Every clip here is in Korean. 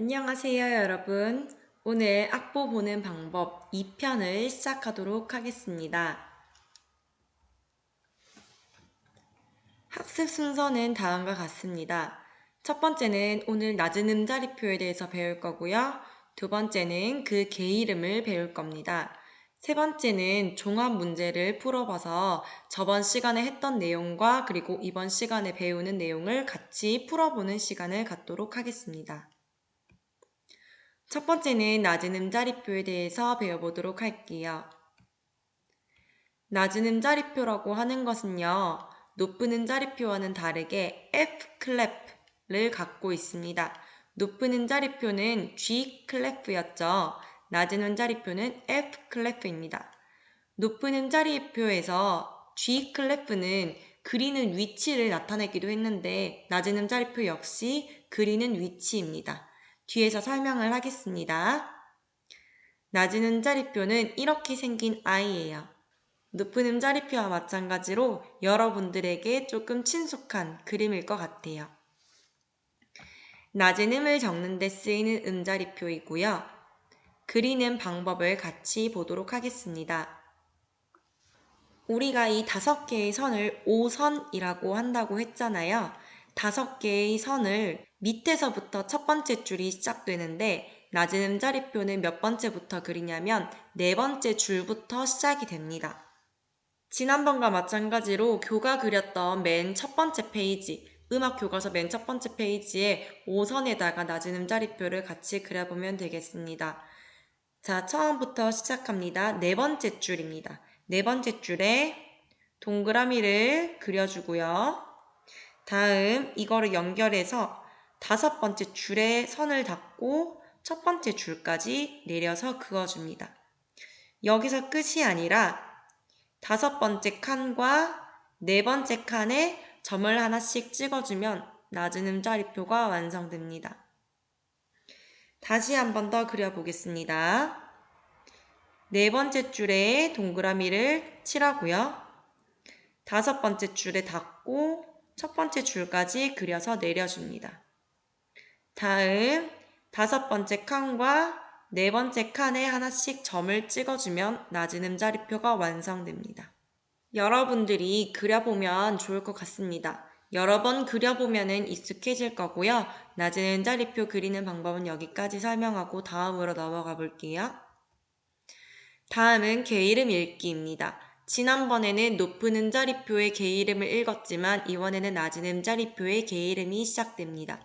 안녕하세요, 여러분. 오늘 악보 보는 방법 2편을 시작하도록 하겠습니다. 학습 순서는 다음과 같습니다. 첫 번째는 오늘 낮은 음자리표에 대해서 배울 거고요. 두 번째는 그 개 이름을 배울 겁니다. 세 번째는 종합 문제를 풀어봐서 저번 시간에 했던 내용과 그리고 이번 시간에 배우는 내용을 같이 풀어보는 시간을 갖도록 하겠습니다. 첫 번째는 낮은 음자리표에 대해서 배워보도록 할게요. 낮은 음자리표라고 하는 것은요, 높은 음자리표와는 다르게 F클래프를 갖고 있습니다. 높은 음자리표는 G클래프였죠. 낮은 음자리표는 F클래프입니다. 높은 음자리표에서 G클래프는 그리는 위치를 나타내기도 했는데 낮은 음자리표 역시 그리는 위치입니다. 뒤에서 설명을 하겠습니다. 낮은 음자리표는 이렇게 생긴 아이예요. 높은 음자리표와 마찬가지로 여러분들에게 조금 친숙한 그림일 것 같아요. 낮은 음을 적는 데 쓰이는 음자리표이고요. 그리는 방법을 같이 보도록 하겠습니다. 우리가 이 5개의 선을 5선이라고 한다고 했잖아요. 5개의 선을 밑에서부터 첫 번째 줄이 시작되는데 낮은 음자리표는 몇 번째부터 그리냐면 4번째 줄부터 시작이 됩니다. 지난번과 마찬가지로 교가 그렸던 맨 첫 번째 페이지, 음악 교과서 맨 첫 번째 페이지에 5선에다가 낮은 음자리표를 같이 그려보면 되겠습니다. 자, 처음부터 시작합니다. 4번째 줄입니다. 4번째 줄에 동그라미를 그려주고요. 다음 이거를 연결해서 5번째 줄에 선을 닫고 첫 번째 줄까지 내려서 그어줍니다. 여기서 끝이 아니라 5번째 칸과 4번째 칸에 점을 하나씩 찍어주면 낮은 음자리표가 완성됩니다. 다시 한 번 더 그려보겠습니다. 4번째 줄에 동그라미를 칠하고요. 5번째 줄에 닫고 첫 번째 줄까지 그려서 내려줍니다. 다음 5번째 칸과 4번째 칸에 하나씩 점을 찍어주면 낮은 음자리표가 완성됩니다. 여러분들이 그려보면 좋을 것 같습니다. 여러 번 그려보면 익숙해질 거고요. 낮은 음자리표 그리는 방법은 여기까지 설명하고 다음으로 넘어가 볼게요. 다음은 개 이름 읽기입니다. 지난번에는 높은 음자리표의 개 이름을 읽었지만 이번에는 낮은 음자리표의 개 이름이 시작됩니다.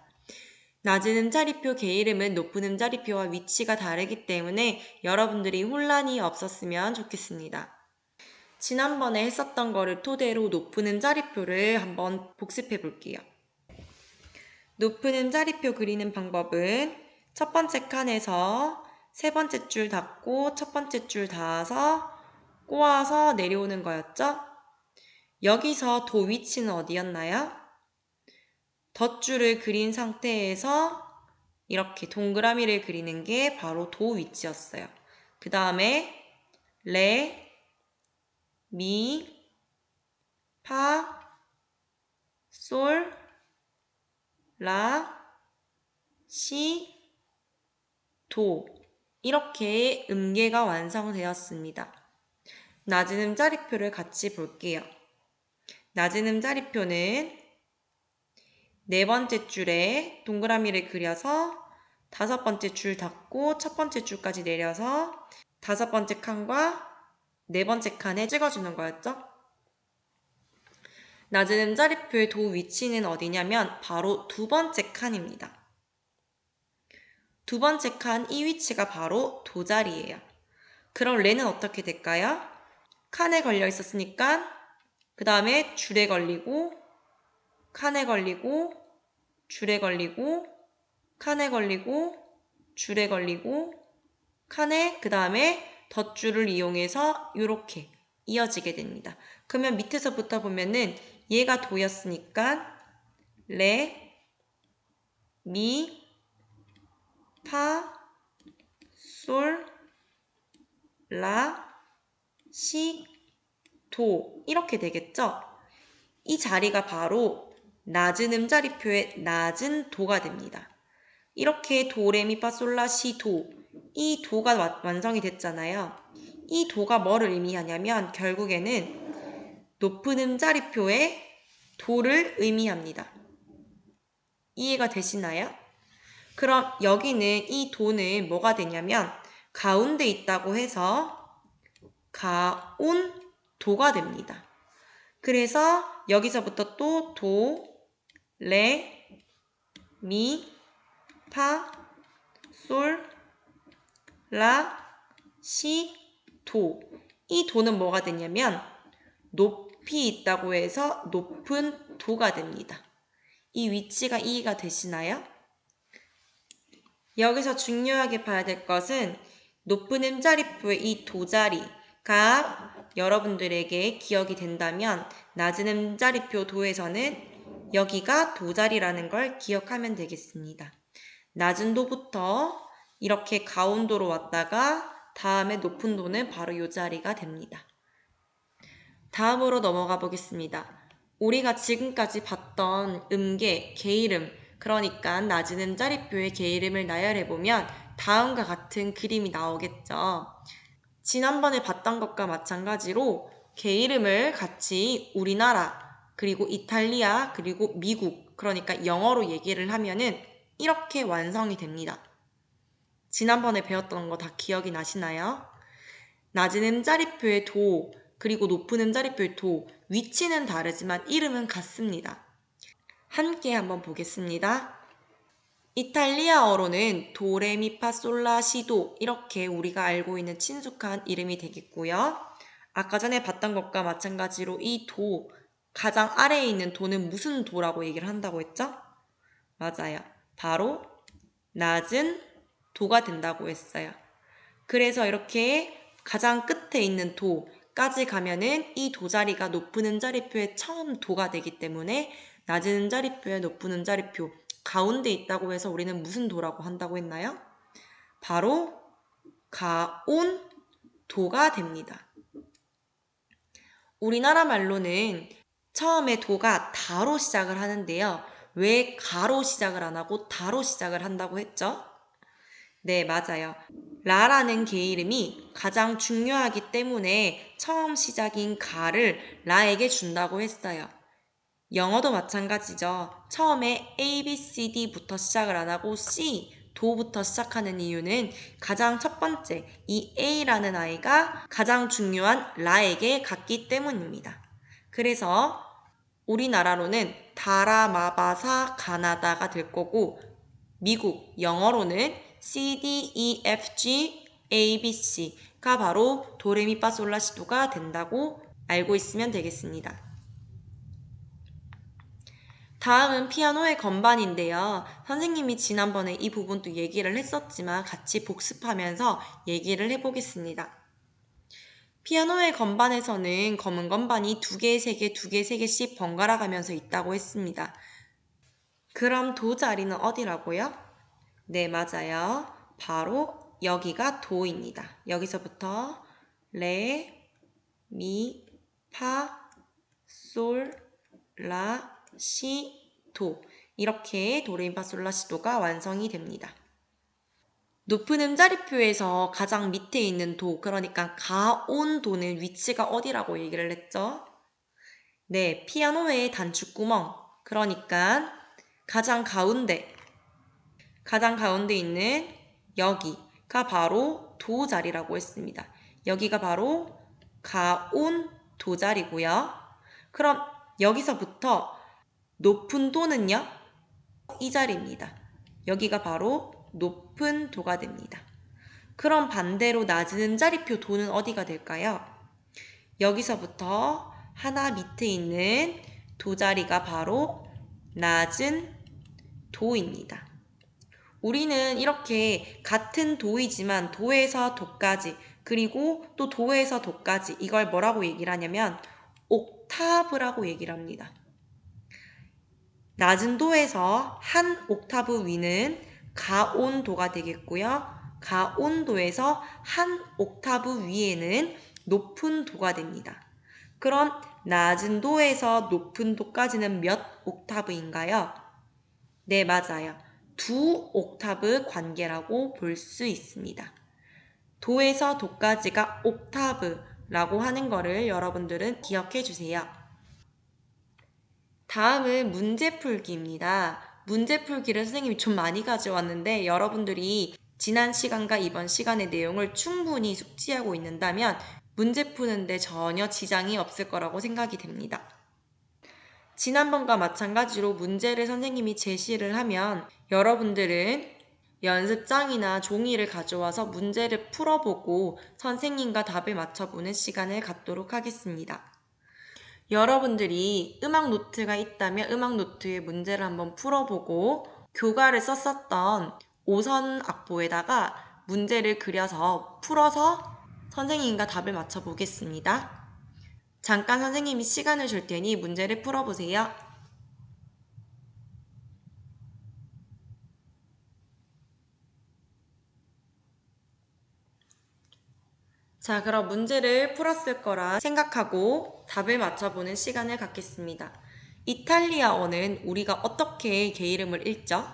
낮은 음자리표 개 이름은 높은 음자리표와 위치가 다르기 때문에 여러분들이 혼란이 없었으면 좋겠습니다. 지난번에 했었던 거를 토대로 높은 음자리표를 한번 복습해 볼게요. 높은 음자리표 그리는 방법은 첫 번째 칸에서 세 번째 줄 닫고 첫 번째 줄 닿아서 꼬아서 내려오는 거였죠? 여기서 도 위치는 어디였나요? 덧줄을 그린 상태에서 이렇게 동그라미를 그리는 게 바로 도 위치였어요. 그 다음에 레, 미, 파, 솔, 라, 시, 도 이렇게 음계가 완성되었습니다. 낮은 음자리표를 같이 볼게요. 낮은 음자리표는 4번째 줄에 동그라미를 그려서 5번째 줄 닫고 첫 번째 줄까지 내려서 5번째 칸과 4번째 칸에 찍어주는 거였죠. 낮은 음자리표의 도 위치는 어디냐면 바로 2번째 칸입니다. 2번째 칸 이 위치가 바로 도 자리예요. 그럼 레는 어떻게 될까요? 칸에 걸려 있었으니까 그 다음에 줄에 걸리고 칸에 걸리고 줄에 걸리고 칸에 걸리고 줄에 걸리고 칸에 그 다음에 덧줄을 이용해서 이렇게 이어지게 됩니다. 그러면 밑에서부터 보면은 얘가 도였으니까 레, 미, 파, 솔, 라, 시, 도 이렇게 되겠죠? 이 자리가 바로 낮은 음자리표의 낮은 도가 됩니다. 이렇게 도레미파솔라시도 이 도가 완성이 됐잖아요. 이 도가 뭐를 의미하냐면 결국에는 높은 음자리표의 도를 의미합니다. 이해가 되시나요? 그럼 여기는 이 도는 뭐가 되냐면 가운데 있다고 해서 가온도가 됩니다. 그래서 여기서부터 또 도, 레, 미, 파, 솔, 라, 시, 도. 이 도는 뭐가 되냐면 높이 있다고 해서 높은 도가 됩니다. 이 위치가 이해가 되시나요? 여기서 중요하게 봐야 될 것은 높은 음자리표의 이 도자리가 여러분들에게 기억이 된다면 낮은 음자리표 도에서는 여기가 도자리라는 걸 기억하면 되겠습니다. 낮은 도부터 이렇게 가운도로 왔다가 다음에 높은 도는 바로 이 자리가 됩니다. 다음으로 넘어가 보겠습니다. 우리가 지금까지 봤던 음계, 게이름, 그러니까 낮은 음자리표의 게이름을 나열해보면 다음과 같은 그림이 나오겠죠. 지난번에 봤던 것과 마찬가지로 게이름을 같이 우리나라, 그리고 이탈리아, 그리고 미국, 그러니까 영어로 얘기를 하면은 이렇게 완성이 됩니다. 지난번에 배웠던 거 다 기억이 나시나요? 낮은 음자리표의 도, 그리고 높은 음자리표의 도, 위치는 다르지만 이름은 같습니다. 함께 한번 보겠습니다. 이탈리아어로는 도레미파솔라시도 이렇게 우리가 알고 있는 친숙한 이름이 되겠고요. 아까 전에 봤던 것과 마찬가지로 이 도, 가장 아래에 있는 도는 무슨 도라고 얘기를 한다고 했죠? 맞아요. 바로 낮은 도가 된다고 했어요. 그래서 이렇게 가장 끝에 있는 도까지 가면은 이 도자리가 높은 음자리표의 처음 도가 되기 때문에 낮은 음자리표의 높은 음자리표 가운데 있다고 해서 우리는 무슨 도라고 한다고 했나요? 바로 가온도가 됩니다. 우리나라 말로는 처음에 도가 다로 시작을 하는데요. 왜 가로 시작을 안 하고 다로 시작을 한다고 했죠? 네, 맞아요. 라라는 게이름이 가장 중요하기 때문에 처음 시작인 가를 라에게 준다고 했어요. 영어도 마찬가지죠. 처음에 A, B, C, D부터 시작을 안 하고 C, 도부터 시작하는 이유는 가장 첫 번째, 이 A라는 아이가 가장 중요한 라에게 갔기 때문입니다. 그래서 우리나라로는 다라마바사 가나다가 될 거고 미국 영어로는 C, D, E, F, G, A, B, C가 바로 도레미파솔라시도가 된다고 알고 있으면 되겠습니다. 다음은 피아노의 건반인데요. 선생님이 지난번에 이 부분도 얘기를 했었지만 같이 복습하면서 얘기를 해보겠습니다. 피아노의 건반에서는 검은 건반이 2개, 3개, 2개, 3개씩 번갈아 가면서 있다고 했습니다. 그럼 도 자리는 어디라고요? 네, 맞아요. 바로 여기가 도입니다. 여기서부터 레, 미, 파, 솔, 라, 시, 도 이렇게 도레미파솔라시도가 완성이 됩니다. 높은 음자리표에서 가장 밑에 있는 도, 그러니까 가온도는 위치가 어디라고 얘기를 했죠? 네, 피아노의 단축구멍, 그러니까 가장 가운데 있는 여기가 바로 도 자리라고 했습니다. 여기가 바로 가온도 자리고요. 그럼 여기서부터 높은 도는요? 이 자리입니다. 여기가 바로 높은 도가 됩니다. 그럼 반대로 낮은 음자리표 도는 어디가 될까요? 여기서부터 하나 밑에 있는 도 자리가 바로 낮은 도입니다. 우리는 이렇게 같은 도이지만 도에서 도까지 그리고 또 도에서 도까지 이걸 뭐라고 얘기를 하냐면 옥타브라고 얘기를 합니다. 낮은 도에서 한 옥타브 위는 가온도가 되겠고요. 가온도에서 한 옥타브 위에는 높은 도가 됩니다. 그럼 낮은 도에서 높은 도까지는 몇 옥타브인가요? 네, 맞아요. 두 옥타브 관계라고 볼 수 있습니다. 도에서 도까지가 옥타브라고 하는 거를 여러분들은 기억해 주세요. 다음은 문제 풀기입니다. 문제 풀기를 선생님이 좀 많이 가져왔는데 여러분들이 지난 시간과 이번 시간의 내용을 충분히 숙지하고 있는다면 문제 푸는데 전혀 지장이 없을 거라고 생각이 됩니다. 지난번과 마찬가지로 문제를 선생님이 제시를 하면 여러분들은 연습장이나 종이를 가져와서 문제를 풀어보고 선생님과 답을 맞춰보는 시간을 갖도록 하겠습니다. 여러분들이 음악 노트가 있다면 음악 노트에 문제를 한번 풀어보고 교과를 썼었던 5선 악보에다가 문제를 그려서 풀어서 선생님과 답을 맞춰보겠습니다. 잠깐 선생님이 시간을 줄 테니 문제를 풀어보세요. 자, 그럼 문제를 풀었을 거라 생각하고 답을 맞춰보는 시간을 갖겠습니다. 이탈리아어는 우리가 어떻게 게이름을 읽죠?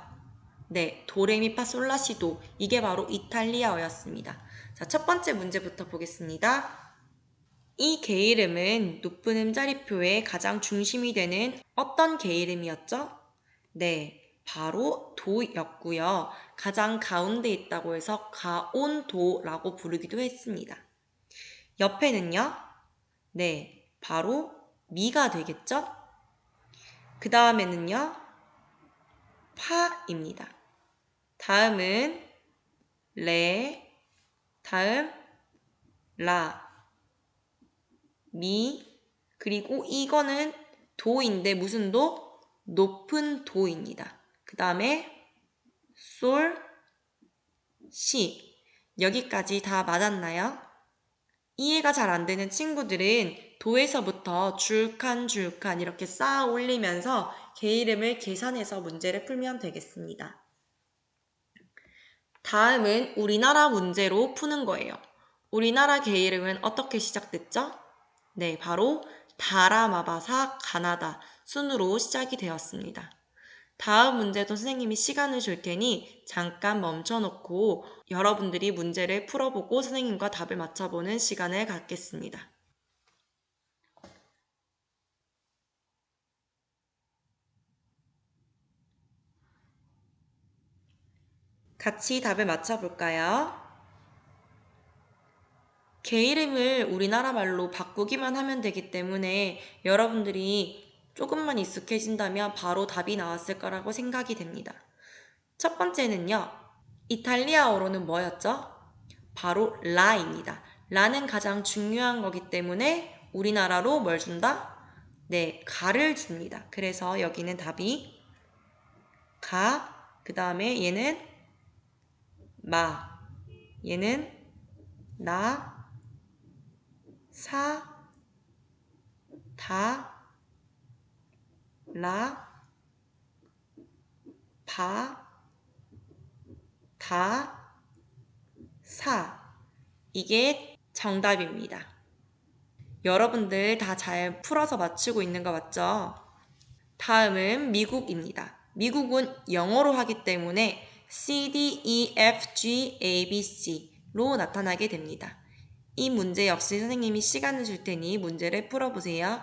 네, 도레미파솔라시도. 이게 바로 이탈리아어였습니다. 자, 첫 번째 문제부터 보겠습니다. 이 게이름은 높은 음자리표의 가장 중심이 되는 어떤 게이름이었죠? 네, 바로 도였고요. 가장 가운데 있다고 해서 가온도라고 부르기도 했습니다. 옆에는요? 네, 바로 미가 되겠죠? 그 다음에는요? 파입니다. 다음은 레, 다음 라, 미, 그리고 이거는 도인데 무슨 도? 높은 도입니다. 그 다음에 솔, 시. 여기까지 다 맞았나요? 이해가 잘 안 되는 친구들은 도에서부터 줄칸 이렇게 쌓아 올리면서 게이름을 계산해서 문제를 풀면 되겠습니다. 다음은 우리나라 문제로 푸는 거예요. 우리나라 게이름은 어떻게 시작됐죠? 네, 바로 다라마바사 가나다 순으로 시작이 되었습니다. 다음 문제도 선생님이 시간을 줄 테니 잠깐 멈춰놓고 여러분들이 문제를 풀어보고 선생님과 답을 맞춰보는 시간을 갖겠습니다. 같이 답을 맞춰볼까요? 게이름을 우리나라 말로 바꾸기만 하면 되기 때문에 여러분들이 조금만 익숙해진다면 바로 답이 나왔을 거라고 생각이 됩니다. 첫 번째는요. 이탈리아어로는 뭐였죠? 바로 라입니다. 라는 가장 중요한 거기 때문에 우리나라로 뭘 준다? 네, 가를 줍니다. 그래서 여기는 답이 가, 그 다음에 얘는 마, 얘는 나, 사, 다, 라, 바, 다, 사. 이게 정답입니다. 여러분들 다 잘 풀어서 맞추고 있는 거 맞죠? 다음은 미국입니다. 미국은 영어로 하기 때문에 C, D, E, F, G, A, B, C로 나타나게 됩니다. 이 문제 역시 선생님이 시간을 줄 테니 문제를 풀어보세요.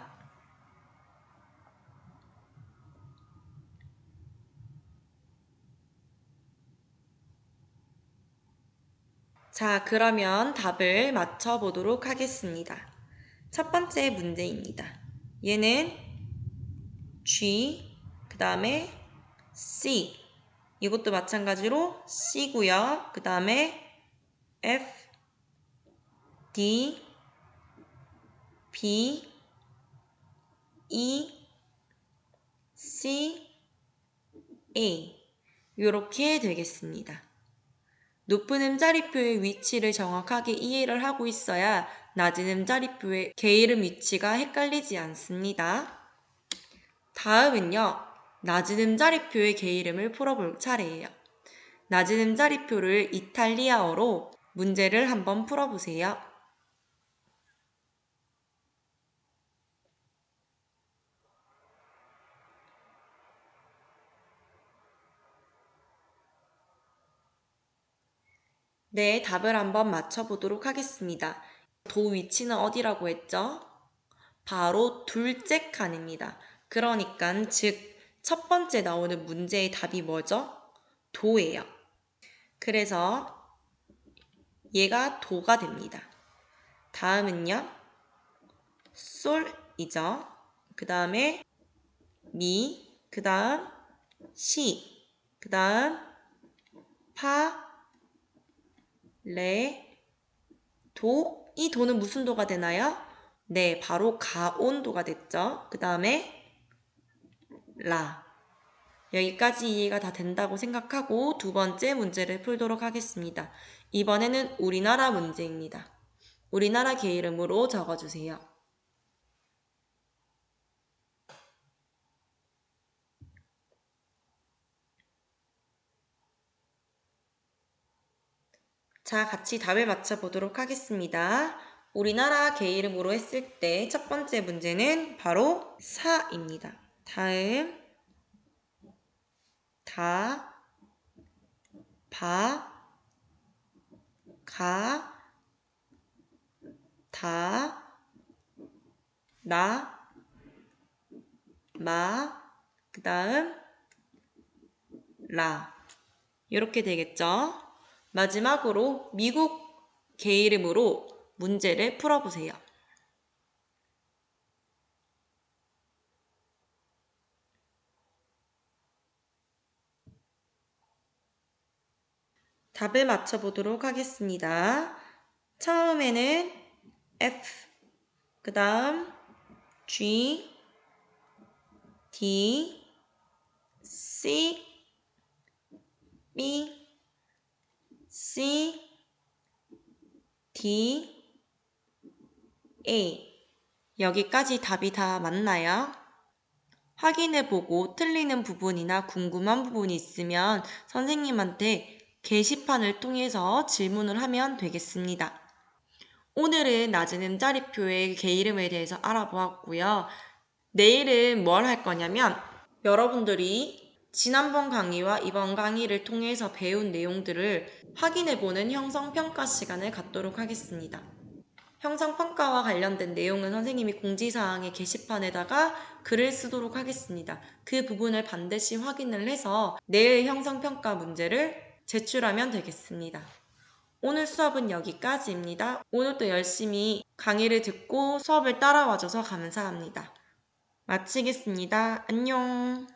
자, 그러면 답을 맞춰보도록 하겠습니다. 첫 번째 문제입니다. 얘는 G, 그 다음에 C. 이것도 마찬가지로 C고요. 그 다음에 F, D, B, E, C, A. 이렇게 되겠습니다. 높은 음자리표의 위치를 정확하게 이해를 하고 있어야 낮은 음자리표의 게이름 위치가 헷갈리지 않습니다. 다음은요. 낮은 음자리표의 게이름을 풀어볼 차례예요. 낮은 음자리표를 이탈리아어로 문제를 한번 풀어보세요. 네, 답을 한번 맞춰보도록 하겠습니다. 도 위치는 어디라고 했죠? 바로 둘째 칸입니다. 그러니까 즉 첫 번째 나오는 문제의 답이 뭐죠? 도예요. 그래서 얘가 도가 됩니다. 다음은요. 솔이죠. 그 다음에 미, 그 다음 시, 그 다음 파, 레, 도. 이 도는 무슨 도가 되나요? 네, 바로 가온도가 됐죠. 그 다음에 라. 여기까지 이해가 다 된다고 생각하고 두 번째 문제를 풀도록 하겠습니다. 이번에는 우리나라 문제입니다. 우리나라 개 이름으로 적어주세요. 자, 같이 답을 맞춰보도록 하겠습니다. 우리나라 개 이름으로 했을 때 첫 번째 문제는 바로 사입니다. 다음 다, 바, 가, 다, 나, 마, 그 다음 라. 이렇게 되겠죠? 마지막으로 미국 개 이름으로 문제를 풀어보세요. 답을 맞춰보도록 하겠습니다. 처음에는 F, 그 다음 G, D, C, B, C, D, A. 여기까지 답이 다 맞나요? 확인해보고 틀리는 부분이나 궁금한 부분이 있으면 선생님한테 게시판을 통해서 질문을 하면 되겠습니다. 오늘은 낮은 음자리표의 개 이름에 대해서 알아보았고요. 내일은 뭘 할 거냐면 여러분들이 지난번 강의와 이번 강의를 통해서 배운 내용들을 확인해보는 형성평가 시간을 갖도록 하겠습니다. 형성평가와 관련된 내용은 선생님이 공지사항의 게시판에다가 글을 쓰도록 하겠습니다. 그 부분을 반드시 확인을 해서 내일 형성평가 문제를 제출하면 되겠습니다. 오늘 수업은 여기까지입니다. 오늘도 열심히 강의를 듣고 수업을 따라와줘서 감사합니다. 마치겠습니다. 안녕.